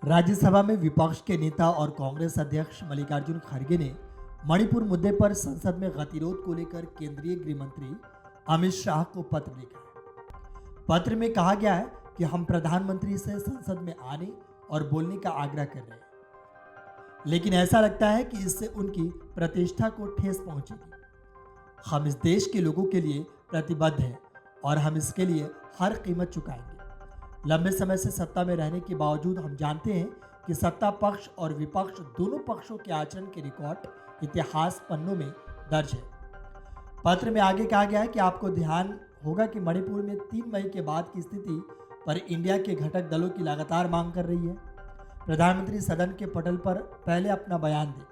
राज्यसभा में विपक्ष के नेता और कांग्रेस अध्यक्ष मल्लिकार्जुन खड़गे ने मणिपुर मुद्दे पर संसद में गतिरोध को लेकर केंद्रीय गृह मंत्री अमित शाह को पत्र लिखा है। पत्र में कहा गया है कि हम प्रधानमंत्री से संसद में आने और बोलने का आग्रह कर रहे हैं, लेकिन ऐसा लगता है कि इससे उनकी प्रतिष्ठा को ठेस पहुंचेगी। हम इस देश के लोगों के लिए प्रतिबद्ध हैं और हम इसके लिए हर कीमत चुकाएंगे। लंबे समय से सत्ता में रहने के बावजूद हम जानते हैं कि सत्ता पक्ष और विपक्ष दोनों पक्षों के आचरण के रिकॉर्ड इतिहास पन्नों में दर्ज है। पत्र में आगे कहा गया है कि आपको ध्यान होगा कि मणिपुर में 3 मई के बाद की स्थिति पर इंडिया के घटक दलों की लगातार मांग कर रही है। प्रधानमंत्री सदन के पटल पर पहले अपना बयान दें,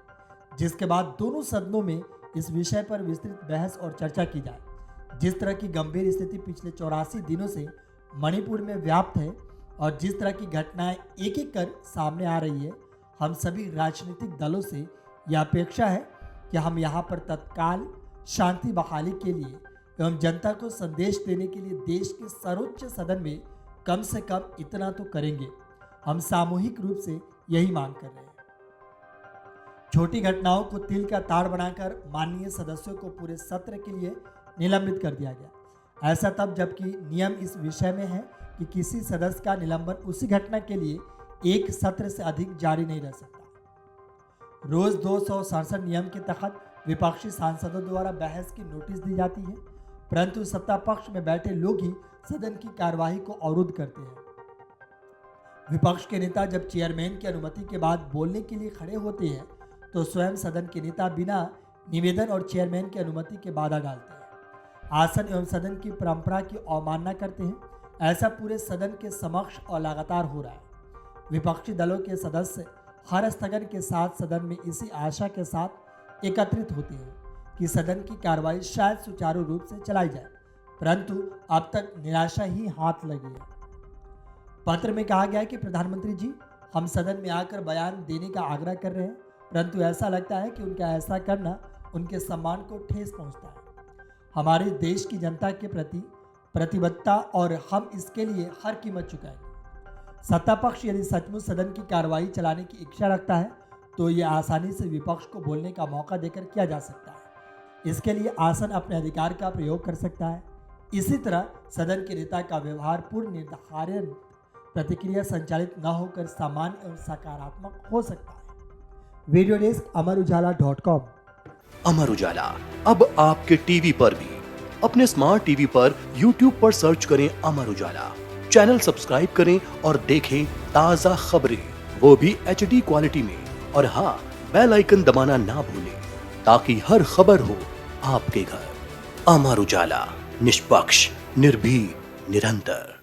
जिसके बाद दोनों सदनों में इस विषय पर विस्तृत बहस और चर्चा की जाए। जिस तरह की गंभीर स्थिति पिछले 84 दिनों से मणिपुर में व्याप्त है और जिस तरह की घटनाएं एक एक कर सामने आ रही है, हम सभी राजनीतिक दलों से यह अपेक्षा है कि हम यहाँ पर तत्काल शांति बहाली के लिए एवं जनता को संदेश देने के लिए देश के सर्वोच्च सदन में कम से कम इतना तो करेंगे। हम सामूहिक रूप से यही मांग कर रहे हैं। छोटी घटनाओं को तिल का ताड़ बनाकर माननीय सदस्यों को पूरे सत्र के लिए निलंबित कर दिया गया। ऐसा तब जबकि नियम इस विषय में है कि किसी सदस्य का निलंबन उसी घटना के लिए एक सत्र से अधिक जारी नहीं रह सकता। रोज 267 नियम के तहत विपक्षी सांसदों द्वारा बहस की नोटिस दी जाती है, परंतु सत्ता पक्ष में बैठे लोग ही सदन की कार्यवाही को अवरुद्ध करते हैं। विपक्ष के नेता जब चेयरमैन की अनुमति के बाद बोलने के लिए खड़े होते हैं तो स्वयं सदन के नेता बिना निवेदन और चेयरमैन की अनुमति के बाधा डालते हैं, आसन एवं सदन की परंपरा की अवमानना करते हैं। ऐसा पूरे सदन के समक्ष और लगातार हो रहा है। विपक्षी दलों के सदस्य हर स्थगन के साथ सदन में इसी आशा के साथ एकत्रित होते हैं कि सदन की कार्रवाई शायद सुचारू रूप से चलाई जाए, परंतु अब तक निराशा ही हाथ लगी है। पत्र में कहा गया है कि प्रधानमंत्री जी, हम सदन में आकर बयान देने का आग्रह कर रहे हैं, परंतु ऐसा लगता है कि उनका ऐसा करना उनके सम्मान को ठेस पहुंचता है। हमारे देश की जनता के प्रति प्रतिबद्धता और हम इसके लिए हर कीमत चुकाएंगे। सत्ता पक्ष यदि सचमुच सदन की कार्रवाई चलाने की इच्छा रखता है तो ये आसानी से विपक्ष को बोलने का मौका देकर किया जा सकता है। इसके लिए आसन अपने अधिकार का प्रयोग कर सकता है। इसी तरह सदन के नेता का व्यवहार पूर्ण निर्धारित प्रतिक्रिया संचालित न होकर सामान्य और सकारात्मक हो सकता है। Video desk अमरउजाला.com। अमर उजाला अब आपके टीवी पर भी। अपने स्मार्ट टीवी पर YouTube पर सर्च करें अमर उजाला, चैनल सब्सक्राइब करें और देखें ताजा खबरें, वो भी HD क्वालिटी में। और हाँ, बेल आइकन दबाना ना भूलें ताकि हर खबर हो आपके घर। अमर उजाला, निष्पक्ष, निर्भीक, निरंतर।